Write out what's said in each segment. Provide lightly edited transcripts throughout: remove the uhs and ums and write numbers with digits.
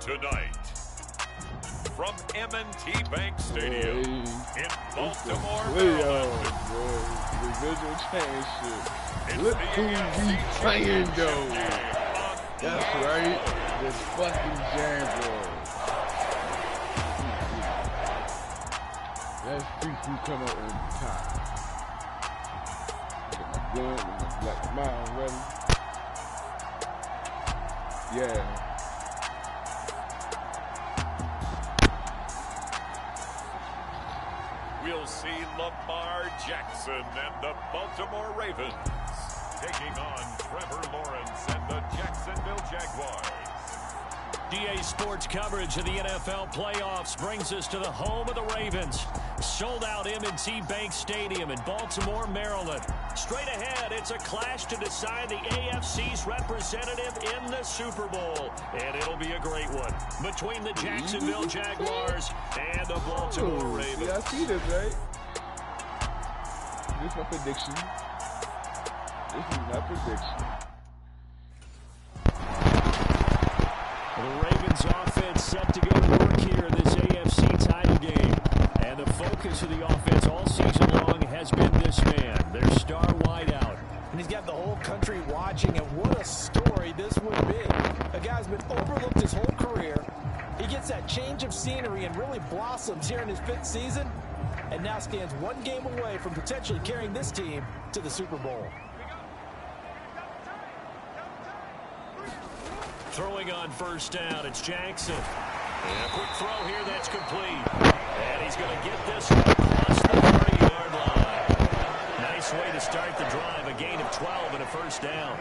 tonight, from M&T Bank Stadium in Baltimore, Maryland. Division championship. Look who we playing though. That's right. The fucking Jaguars. Let's see who come up on top. Get my gun and my black mile ready. Yeah. We'll see Lamar Jackson and the Baltimore Ravens taking on Trevor Lawrence and the Jacksonville Jaguars. DA Sports coverage of the NFL playoffs brings us to the home of the Ravens. Sold out M&T Bank Stadium in Baltimore, Maryland. Straight ahead, it's a clash to decide the AFC's representative in the Super Bowl. And it'll be a great one between the Jacksonville Jaguars and the Baltimore Ravens. Yeah, I see this, right? This is my prediction. This is my prediction. The Ravens offense set to go to work here in this AFC title game. And the focus of the offense all season long has been this man, their star wideout. And he's got the whole country watching, and what a story this would be. A guy's been overlooked his whole career. He gets that change of scenery and really blossoms here in his 5th season, and now stands one game away from potentially carrying this team to the Super Bowl. Throwing on first down, it's Jackson. And a quick throw here, that's complete. And he's going to get this one across the 30-yard line. Nice way to start the drive, a gain of 12 and a first down.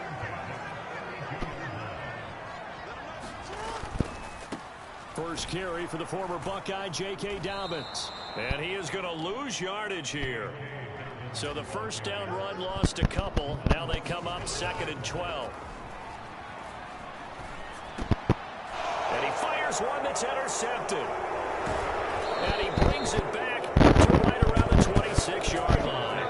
First carry for the former Buckeye, J.K. Dobbins. And he is going to lose yardage here. So the first down run lost a couple. Now they come up 2nd and 12. And he fires one that's intercepted. And he brings it back to right around the 26-yard line.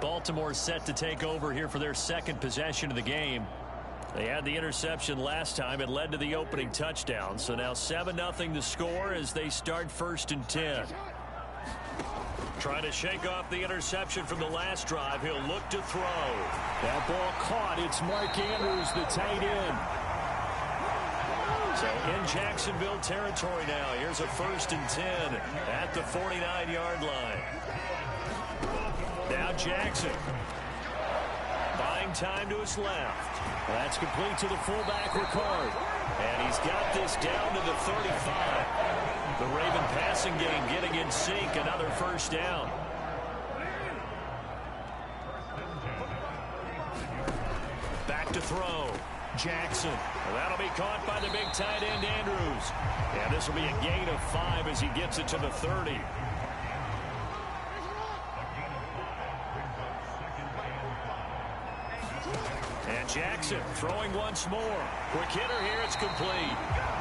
Baltimore set to take over here for their 2nd possession of the game. They had the interception last time. It led to the opening touchdown. So now 7-0 the score as they start 1st and 10. Trying to shake off the interception from the last drive. He'll look to throw. That ball caught. It's Mark Andrews, the tight end. So in Jacksonville territory now. Here's a 1st and 10 at the 49-yard line. Now Jackson. Buying time to his left. That's complete to the fullback, Ricard. And he's got this down to the 35. The Raven passing game getting in sync. Another first down. Back to throw. Jackson. Well, that'll be caught by the big tight end, Andrews. And this will be a gain of 5 as he gets it to the 30. And Jackson throwing once more. Quick hitter here, it's complete.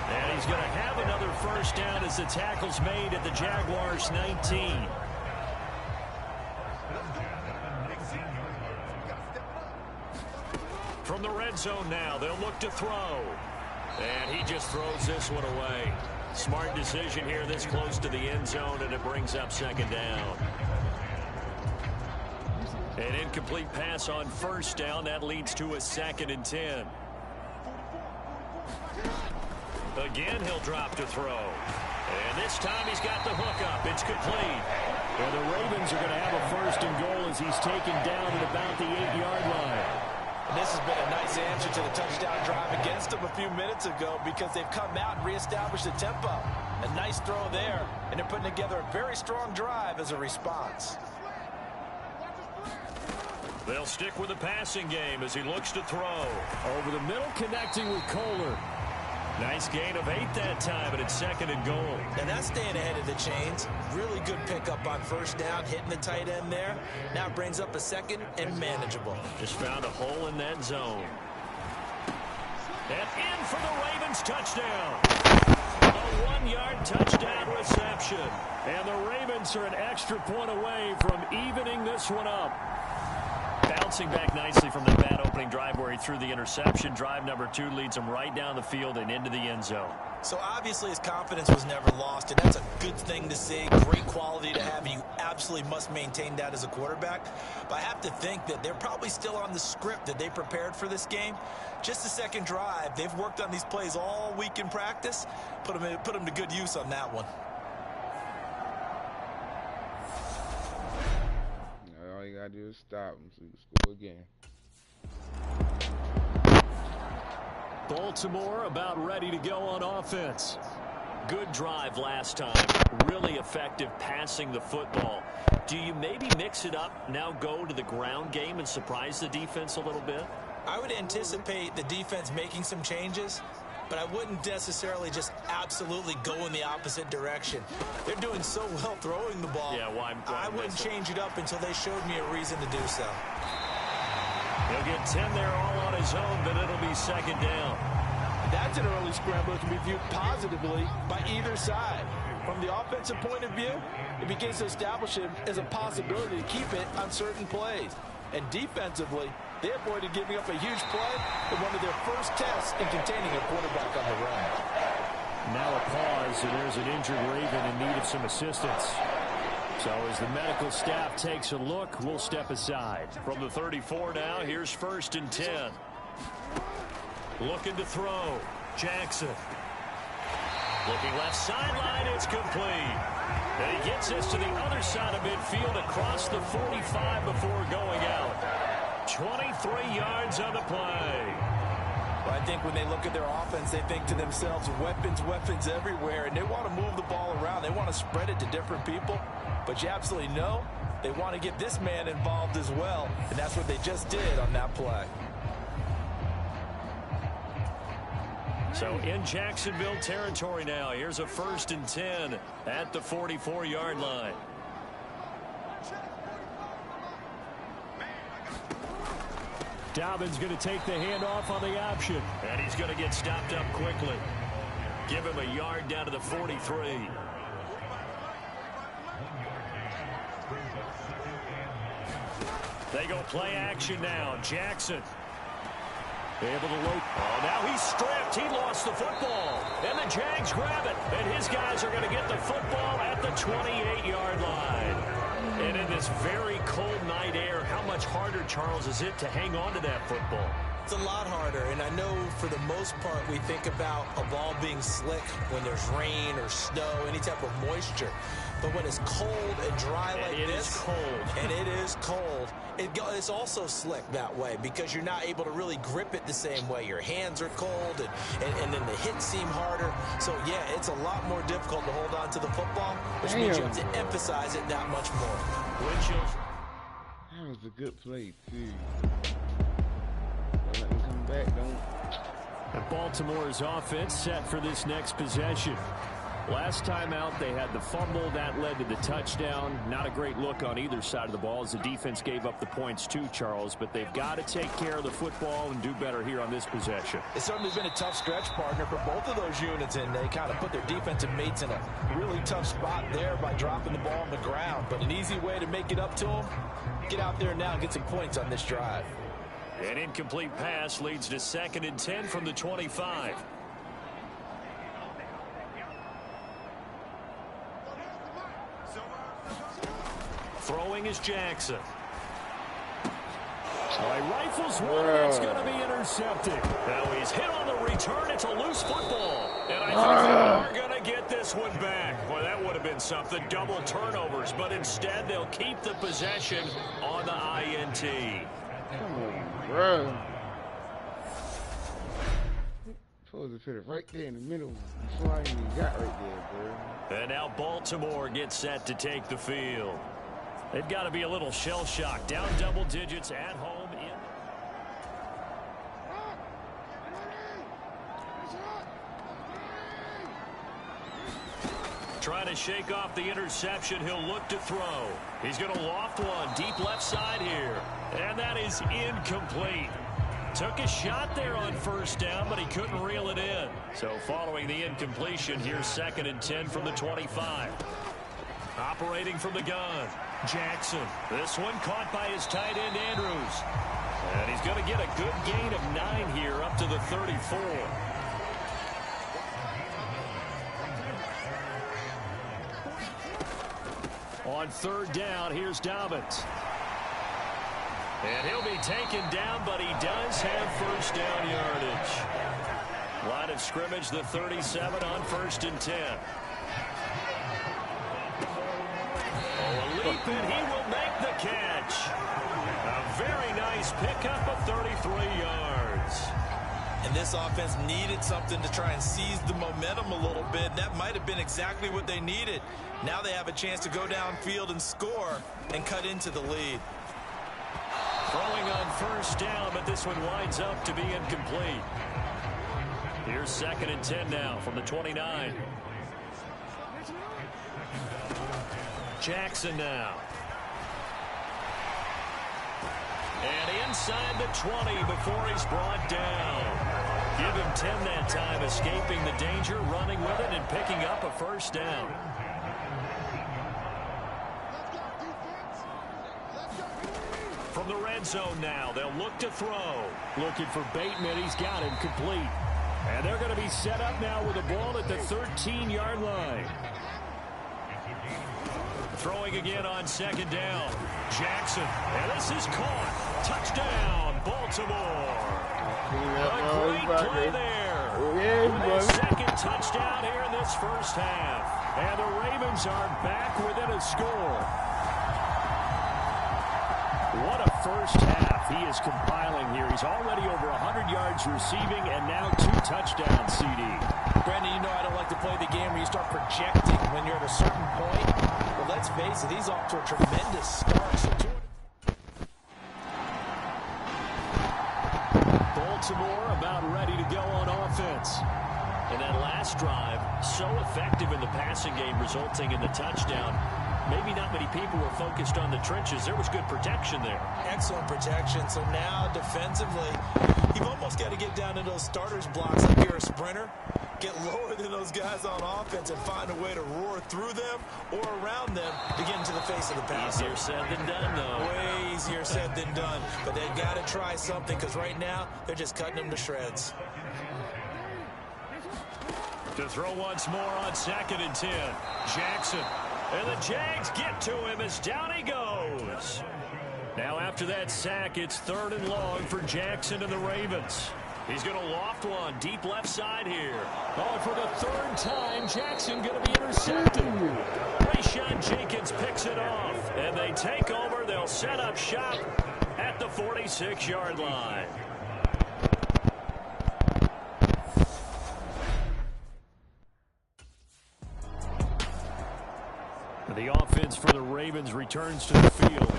And he's going to have another first down as the tackle's made at the Jaguars' 19. From the red zone now, they'll look to throw. And he just throws this one away. Smart decision here this close to the end zone, and it brings up 2nd down. An incomplete pass on first down. That leads to a 2nd and 10. Again, he'll drop to throw. And this time he's got the hook up. It's complete. And the Ravens are going to have a 1st and goal as he's taken down at about the 8-yard line. And this has been a nice answer to the touchdown drive against them a few minutes ago because they've come out and reestablished the tempo. A nice throw there, and they're putting together a very strong drive as a response. They'll stick with the passing game as he looks to throw. Over the middle, connecting with Kohler. Nice gain of 8 that time, and it's 2nd and goal. And that's staying ahead of the chains. Really good pickup on first down, hitting the tight end there. Now it brings up a 2nd and manageable. Just found a hole in that zone. And in for the Ravens touchdown. A 1-yard touchdown reception. And the Ravens are an extra point away from evening this one up. Bouncing back nicely from that bad opening drive where he threw the interception. Drive number 2 leads him right down the field and into the end zone. So obviously his confidence was never lost, and that's a good thing to see. Great quality to have, and you absolutely must maintain that as a quarterback. But I have to think that they're probably still on the script that they prepared for this game. Just the second drive, they've worked on these plays all week in practice. Put them to good use on that one. All you got to do is stop them so you can score again. Baltimore about ready to go on offense. Good drive last time. Really effective passing the football. Do you maybe mix it up, now go to the ground game and surprise the defense a little bit? I would anticipate the defense making some changes, but I wouldn't necessarily just absolutely go in the opposite direction. They're doing so well throwing the ball. Yeah, I wouldn't change it up until they showed me a reason to do so. He'll get 10 there all on his own, but it'll be second down. That's an early scramble that can be viewed positively by either side. From the offensive point of view, it begins to establish him as a possibility to keep it on certain plays. And defensively, they avoided giving up a huge play in one of their first tests in containing a quarterback on the run. Now a pause, and there's an injured Raven in need of some assistance. So as the medical staff takes a look, we'll step aside. From the 34 now, here's 1st and 10. Looking to throw. Jackson. Looking left sideline, it's complete. And he gets us to the other side of midfield across the 45 before going out. 23 yards on the play. Well, I think when they look at their offense, they think to themselves, weapons everywhere, and they want to move the ball around. They want to spread it to different people. But you absolutely know they want to get this man involved as well, and that's what they just did on that play. So in Jacksonville territory now. Here's a 1st and 10 at the 44-yard line. Dobbins going to take the handoff on the option. And he's going to get stopped up quickly. Give him a yard down to the 43. They go play action now. Jackson. Able to load. Oh, now he's stripped. He lost the football. And the Jags grab it. And his guys are going to get the football at the 28-yard line. And in this very cold night air, how much harder, Charles, is it to hang on to that football? It's a lot harder, and I know for the most part we think about a ball being slick when there's rain or snow, any type of moisture. But when it's cold and dry like this, and it is cold, it's also slick that way because you're not able to really grip it the same way. Your hands are cold, and then the hits seem harder. So, yeah, it's a lot more difficult to hold on to the football, which means you have to emphasize it that much more. That was a good play, too. Don't let them come back, don't. And Baltimore's offense set for this next possession. Last time out, they had the fumble. That led to the touchdown. Not a great look on either side of the ball as the defense gave up the points too, Charles. But they've got to take care of the football and do better here on this possession. It's certainly been a tough stretch, partner, for both of those units, and they kind of put their defensive mates in a really tough spot there by dropping the ball on the ground. But an easy way to make it up to them, get out there now and get some points on this drive. An incomplete pass leads to 2nd and 10 from the 25. Throwing is Jackson. So he rifles one, and it's going to be intercepted. Now he's hit on the return. It's a loose football. And I think they are going to get this one back. Boy, that would have been something. Double turnovers. But instead, they'll keep the possession on the INT. Come on, bro. Supposed to put it right there in the middle before I even got right there, bro. And now Baltimore gets set to take the field. They've got to be a little shell-shocked. Down double digits at home. Trying to shake off the interception. He'll look to throw. He's going to loft one deep left side here. And that is incomplete. Took a shot there on first down, but he couldn't reel it in. So following the incompletion, here's 2nd and 10 from the 25. Operating from the gun, Jackson. This one caught by his tight end, Andrews. And he's going to get a good gain of 9 here up to the 34. On 3rd down, here's Dobbins. And he'll be taken down, but he does have first down yardage. Line of scrimmage, the 37 on 1st and 10. Oh, a leap, and he will make the catch. A very nice pickup of 33 yards. And this offense needed something to try and seize the momentum a little bit. That might have been exactly what they needed. Now they have a chance to go downfield and score and cut into the lead. Throwing on first down, but this one winds up to be incomplete. Here's 2nd and 10 now from the 29. Jackson now. And inside the 20 before he's brought down. Give him 10 that time, escaping the danger, running with it, and picking up a first down. From the red zone now, they'll look to throw. Looking for Bateman, he's got him complete. And they're going to be set up now with the ball at the 13-yard line. Throwing again on 2nd down. Jackson, and this is caught. Touchdown, Baltimore. A great play there. With a 2nd touchdown here in this first half. And the Ravens are back within a score. What a first half he is compiling here. He's already over 100 yards receiving and now 2 touchdowns, CD. Brandon, you know I don't like to play the game where you start projecting when you're at a certain point. But let's face it, he's off to a tremendous start. Baltimore about ready to go on offense. And that last drive, so effective in the passing game, resulting in the touchdown. Maybe not many people were focused on the trenches. There was good protection there. Excellent protection. So now defensively, you've almost got to get down to those starters blocks like you're a sprinter. Get lower than those guys on offense and find a way to roar through them or around them to get into the face of the pass. Easier said than done, though. Way easier said than done. But they've got to try something because right now they're just cutting them to shreds. To throw once more on 2nd and 10. Jackson. And the Jags get to him as down he goes. Now after that sack, it's 3rd and long for Jackson and the Ravens. He's going to loft one deep left side here. Oh, for the 3rd time, Jackson going to be intercepted. Rayshawn Jenkins picks it off. And they take over. They'll set up shop at the 46-yard line. The offense for the Ravens returns to the field.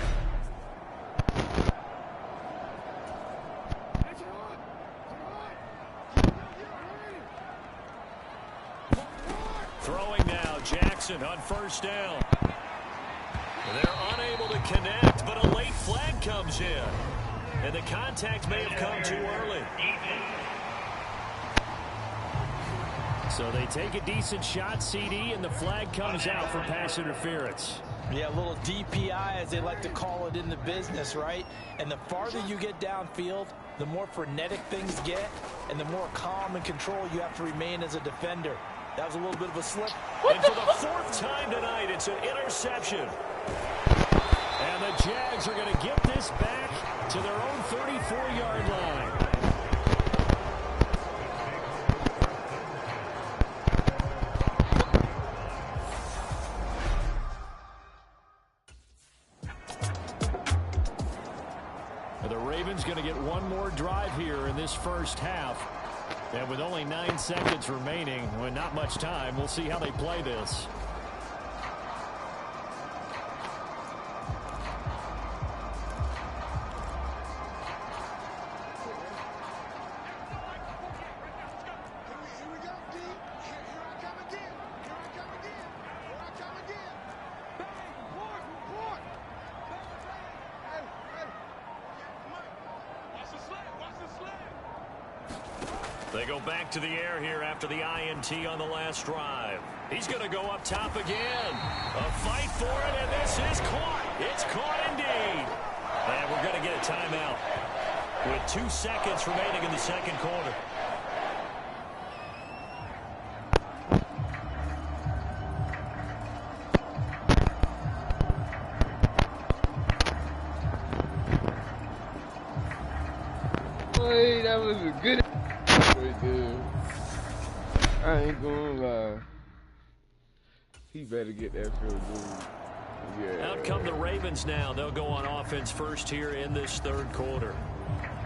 Throwing now, Jackson on first down. They're unable to connect, but a late flag comes in. And the contact may have come too early. So they take a decent shot, CD, and the flag comes out for pass interference. Yeah, a little DPI, as they like to call it in the business, right? And the farther you get downfield, the more frenetic things get, and the more calm and control you have to remain as a defender. That was a little bit of a slip. And for the 4th time tonight, it's an interception. And the Jags are going to get this back to their own 34-yard line. The Ravens going to get one more drive here in this first half. And with only 9 seconds remaining, with not much time, we'll see how they play this. Watch the slip. They go back to the air here after the INT on the last drive. He's going to go up top again. A fight for it, and this is caught. It's caught indeed. And we're going to get a timeout with 2 seconds remaining in the second quarter. Boy, that was a good right there. I ain't gonna lie. He better get that field goal. Yeah. Out come the Ravens now. They'll go on offense first here in this third quarter.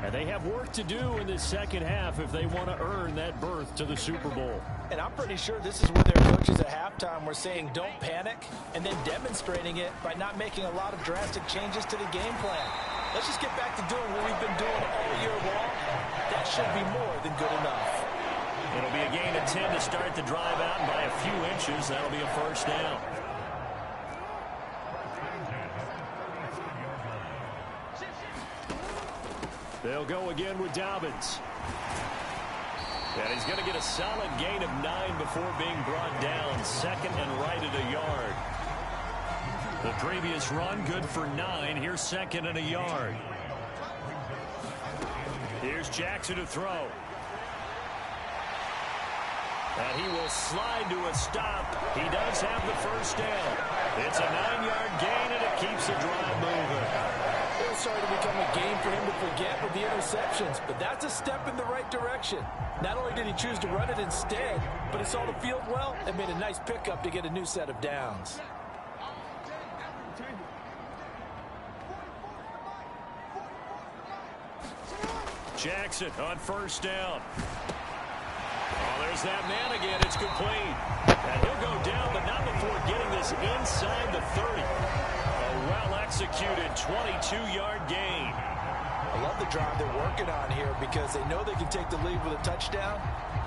And they have work to do in this second half if they want to earn that berth to the Super Bowl. And I'm pretty sure this is where their coaches at halftime were saying don't panic, and then demonstrating it by not making a lot of drastic changes to the game plan. Let's just get back to doing what we've been doing all year long. That should be more than good enough. It'll be a gain of 10 to start the drive out, and by a few inches, that'll be a first down. They'll go again with Dobbins. And he's going to get a solid gain of 9 before being brought down. Second and right at a yard. The previous run good for 9. Here's second and a yard. Here's Jackson to throw. And he will slide to a stop. He does have the first down. It's a 9-yard gain, and it keeps the drive moving. It started to become a game for him to forget with the interceptions, but that's a step in the right direction. Not only did he choose to run it instead, but he saw the field well and made a nice pickup to get a new set of downs. Jackson on first down. Oh, there's that man again. It's complete. And he'll go down, but not before getting this inside the 30. A well-executed 22-yard gain. I love the drive they're working on here because they know they can take the lead with a touchdown.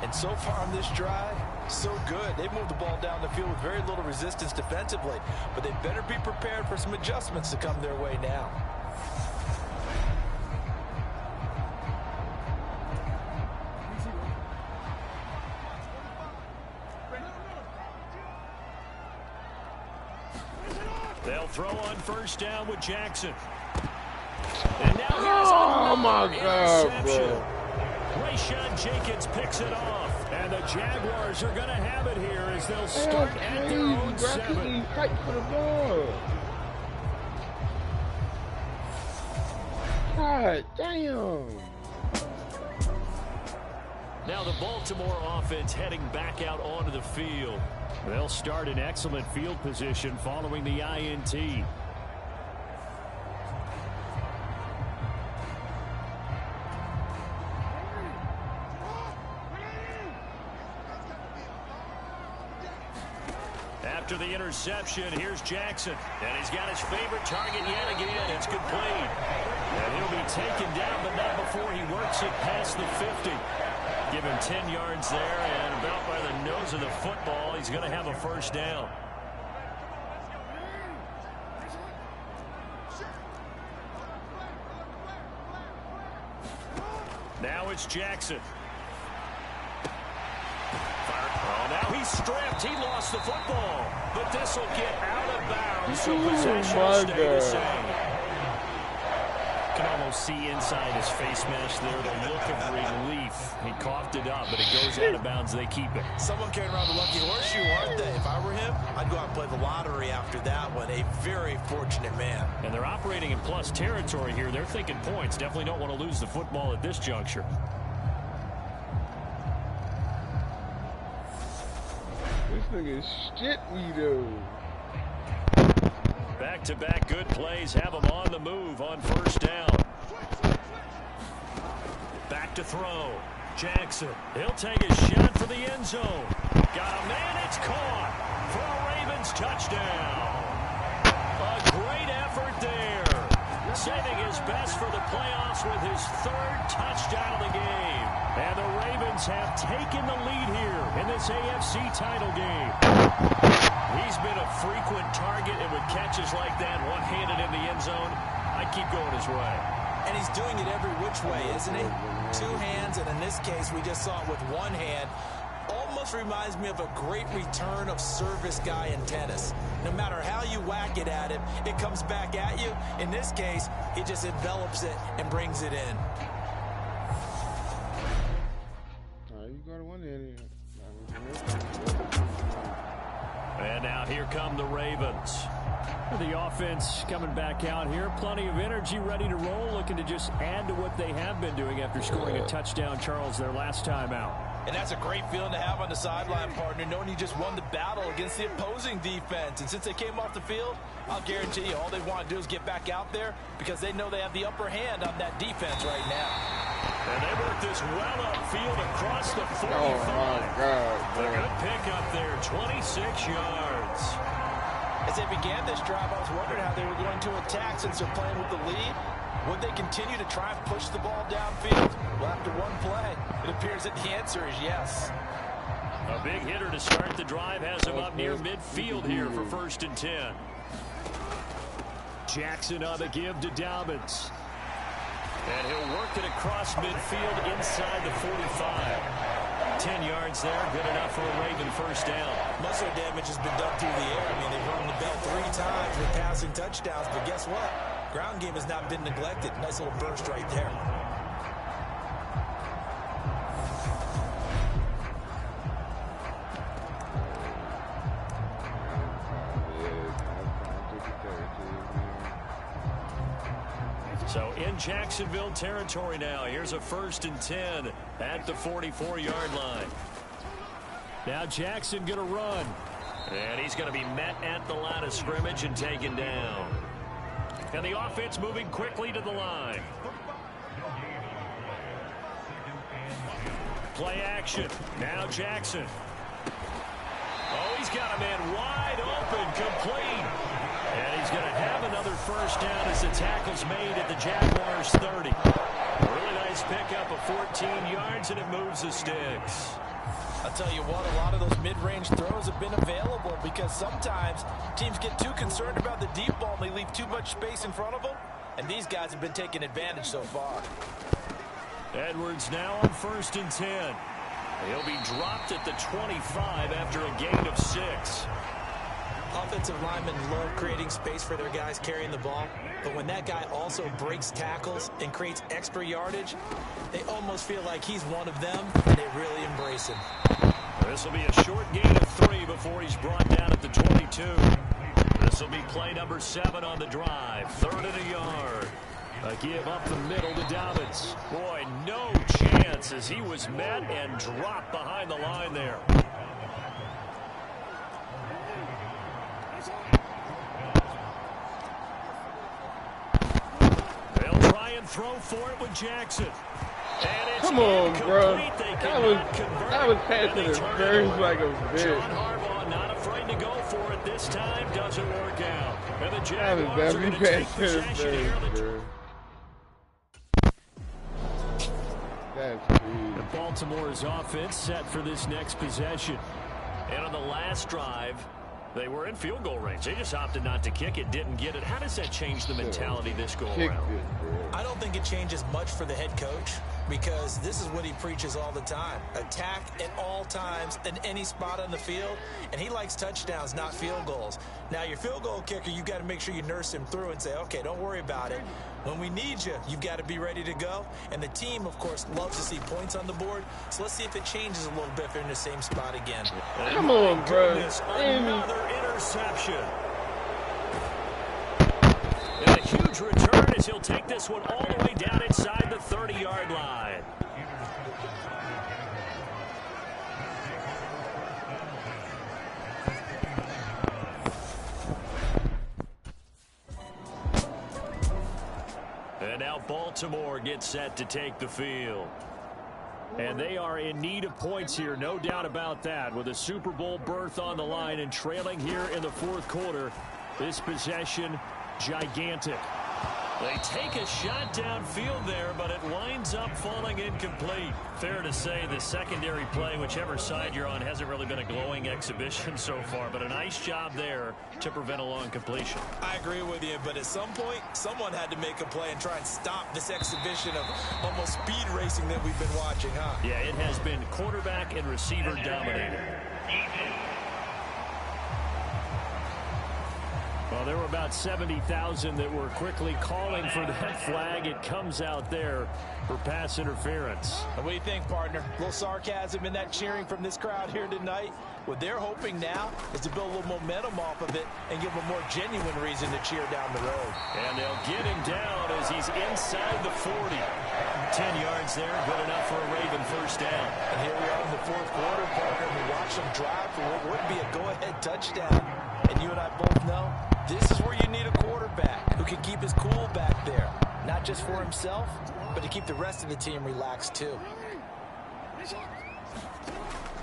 And so far on this drive, so good. They've moved the ball down the field with very little resistance defensively. But they better be prepared for some adjustments to come their way now. They'll throw on first down with Jackson. And now Oh my God, bro. Rayshawn Jenkins picks it off. And the Jaguars are going to have it here as they'll start at their own 7. Fight for the ball. God damn. Now the Baltimore offense heading back out onto the field. They'll start in excellent field position following the INT. After the interception, here's Jackson. And he's got his favorite target yet again. It's complete. And he'll be taken down, but not before he works it past the 50. Give him 10 yards there, and about by the nose of the football, he's going to have a first down. Now it's Jackson. Oh, now he's stripped. He lost the football. But this will get out of bounds, so possession will stay the same. You can almost see inside his face mask there the look of relief. He coughed it up, but it goes out of bounds. They keep it. Someone carrying around the lucky horseshoe, aren't they? If I were him, I'd go out and play the lottery after that one. A very fortunate man. And they're operating in plus territory here. They're thinking points. Definitely don't want to lose the football at this juncture. This nigga is shit me though. Back-to-back good plays have him on the move on first down. Back to throw. Jackson, he'll take a shot for the end zone. Got a man, it's caught for a Ravens touchdown. A great effort there. Saving his best for the playoffs with his 3rd touchdown of the game. And the Ravens have taken the lead here in this AFC title game. He's been a frequent target, and with catches like that, one-handed in the end zone, I'd keep going his way. And he's doing it every which way, isn't he? Two hands, and in this case, we just saw it with one hand. Almost reminds me of a great return of service guy in tennis. No matter how you whack it at him, it comes back at you. In this case, he just envelops it and brings it in. You got one in. And now here come the Ravens. The offense coming back out here. Plenty of energy, ready to roll, looking to just add to what they have been doing after scoring a touchdown, Charles, their last time out. And that's a great feeling to have on the sideline, partner, knowing you just won the battle against the opposing defense. And since they came off the field, I'll guarantee you all they want to do is get back out there because they know they have the upper hand on that defense right now. And they work this well upfield across the 45. Oh, my God. A good pickup there, 26 yards. As they began this drive, I was wondering how they were going to attack since they're playing with the lead. Would they continue to try and push the ball downfield? Well, after one play, it appears that the answer is yes. A big hitter to start the drive has him up near midfield here for 1st and 10. Jackson on the give to Dobbins. And he'll work it across midfield inside the 45. 10 yards there, good enough for a Raven first down. Most of the damage has been done through the air. I mean, they've rung the bell 3 times with passing touchdowns, but guess what? Ground game has not been neglected. Nice little burst right there. So in Jacksonville territory now. Here's a 1st and 10 at the 44-yard line. Now Jackson going to run. And he's going to be met at the line of scrimmage and taken down. And the offense moving quickly to the line. Play action. Now Jackson. Oh, he's got a man wide open, complete. And he's going to have another first down as the tackle's made at the Jaguars' 30. A really nice pickup of 14 yards, and it moves the sticks. I'll tell you what, a lot of those mid-range throws have been available because sometimes teams get too concerned about the deep ball and they leave too much space in front of them. And these guys have been taking advantage so far. Edwards now on 1st and 10. He'll be dropped at the 25 after a gain of 6. Offensive linemen love creating space for their guys carrying the ball, but when that guy also breaks tackles and creates extra yardage, they almost feel like he's one of them, and they really embrace him. This will be a short gain of 3 before he's brought down at the 22. This will be play number 7 on the drive. 3rd and a yard. A give up the middle to Dobbins. Boy, no chance as he was met and dropped behind the line there. They'll try and throw for it with Jackson. And it's Come on, bro. That was passing interference like a bitch. John Harbaugh not afraid to go for it this time. Doesn't work out. And the Jaguars are going to take possession here. And Baltimore's offense set for this next possession. And on the last drive, they were in field goal range. They just opted not to kick it, didn't get it. How does that change the mentality this go around? I don't think it changes much for the head coach because this is what he preaches all the time. Attack at all times in any spot on the field, and he likes touchdowns, not field goals. Now, your field goal kicker, you've got to make sure you nurse him through and say, okay, don't worry about it. When we need you, you've got to be ready to go. And the team, of course, loves to see points on the board. So let's see if it changes a little bit if they're in the same spot again. Come on, bro. Another interception. And a huge return as he'll take this one all the way down inside the 30-yard line. And now Baltimore gets set to take the field. And they are in need of points here, no doubt about that, with a Super Bowl berth on the line and trailing here in the 4th quarter. This possession, gigantic. They take a shot downfield there, but it winds up falling incomplete. Fair to say the secondary play, whichever side you're on, hasn't really been a glowing exhibition so far, but a nice job there to prevent a long completion. I agree with you, but at some point, someone had to make a play and try and stop this exhibition of almost speed racing that we've been watching, huh? Yeah, it has been quarterback and receiver dominated. Well, there were about 70,000 that were quickly calling for that flag. It comes out there for pass interference. What do you think, partner? A little sarcasm in that cheering from this crowd here tonight. What they're hoping now is to build a little momentum off of it and give them a more genuine reason to cheer down the road. And they'll get him down as he's inside the 40. 10 yards there, good enough for a Raven first down. And here we are in the fourth quarter, partner. We watch them drive for what would be a go-ahead touchdown. And you and I both know this is where you need a quarterback who can keep his cool back there. Not just for himself, but to keep the rest of the team relaxed too.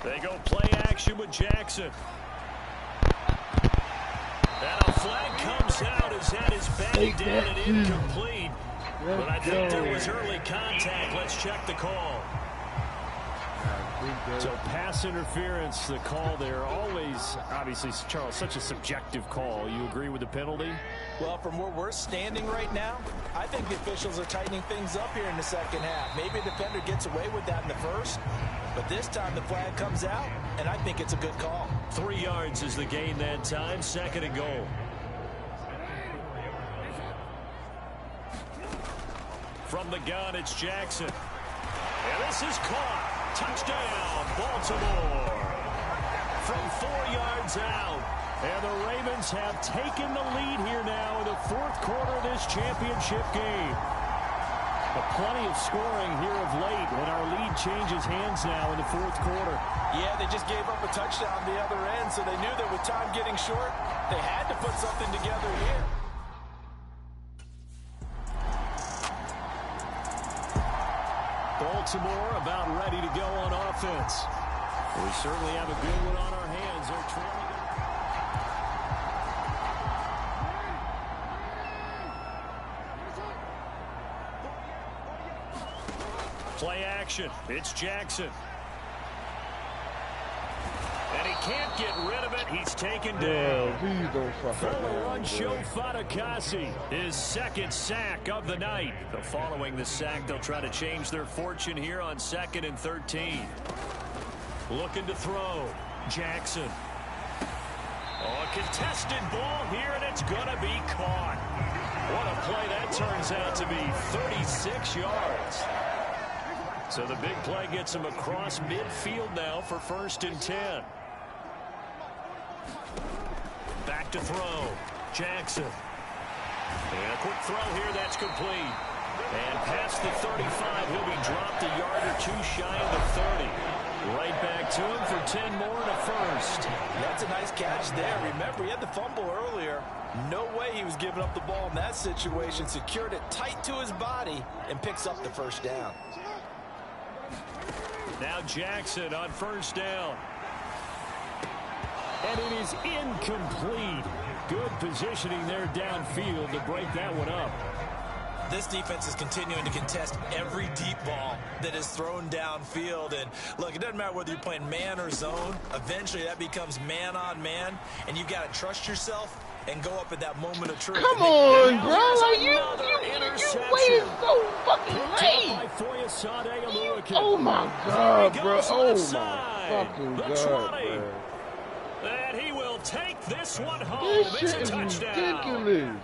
They go play action with Jackson. And a flag comes out as that is batted down and incomplete. But I think there was early contact. Let's check the call. So pass interference, the call there. Always, obviously, Charles, such a subjective call. You agree with the penalty? Well, from where we're standing right now, I think the officials are tightening things up here in the second half. Maybe a defender gets away with that in the first, but this time the flag comes out, and I think it's a good call. 3 yards is the gain that time, 2nd and goal. From the gun, it's Jackson. And this is caught. Touchdown, Baltimore. From 4 yards out. And the Ravens have taken the lead here now in the fourth quarter of this championship game. But plenty of scoring here of late, and our lead changes hands now in the fourth quarter. Yeah, they just gave up a touchdown the other end, so they knew that with time getting short, they had to put something together here. Baltimore about ready to go on offense. We certainly have a good one on our hands. They're trailing. Play action. It's Jackson. And he can't get rid of it. He's taken down. Please don't fuck up. On Joe Fatukasi, his second sack of the night. Following the sack, they'll try to change their fortune here on 2nd and 13. Looking to throw. Jackson. Oh, a contested ball here, and it's going to be caught. What a play that turns out to be. 36 yards. So the big play gets him across midfield now for 1st and 10. Back to throw. Jackson. And a quick throw here. That's complete. And past the 35, he'll be dropped a yard or two shy of the 30. Right back to him for 10 more and a first. That's a nice catch there. Remember, he had the fumble earlier. No way he was giving up the ball in that situation. Secured it tight to his body and picks up the first down. Now Jackson on 1st down. And it is incomplete. Good positioning there downfield to break that one up. This defense is continuing to contest every deep ball that is thrown downfield. And look, it doesn't matter whether you're playing man or zone. Eventually that becomes man on man. And you got to trust yourself and go up at that moment of truth. Come on, bro. You waited so fucking late. Oh, my God, bro. Oh, my fucking God, bro. And he will take this one home. This shit It's a is touchdown. ridiculous.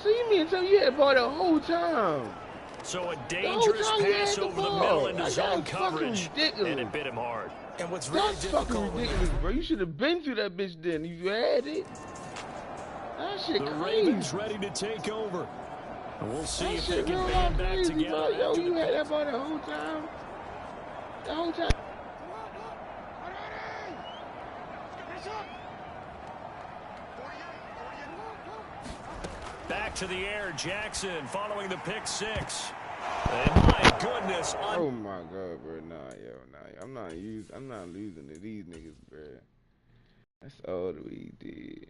See me and tell you had ball the whole time. So a dangerous pass over the middle into zone coverage. Ridiculous. And it bit him hard. And what's really That's difficult fucking ridiculous, bro. You should have been through that bitch then. You had it. That shit The crazy. Ravens ready to take over. And we'll see That if they shit can real band back crazy, together. bro. Yo, after you the had that ball the whole time. The whole time. Back to the air, Jackson following the pick six. And my goodness. Oh my God, bro. Nah, I'm not losing to these niggas, bro. That's all we did.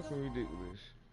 fucking ridiculous.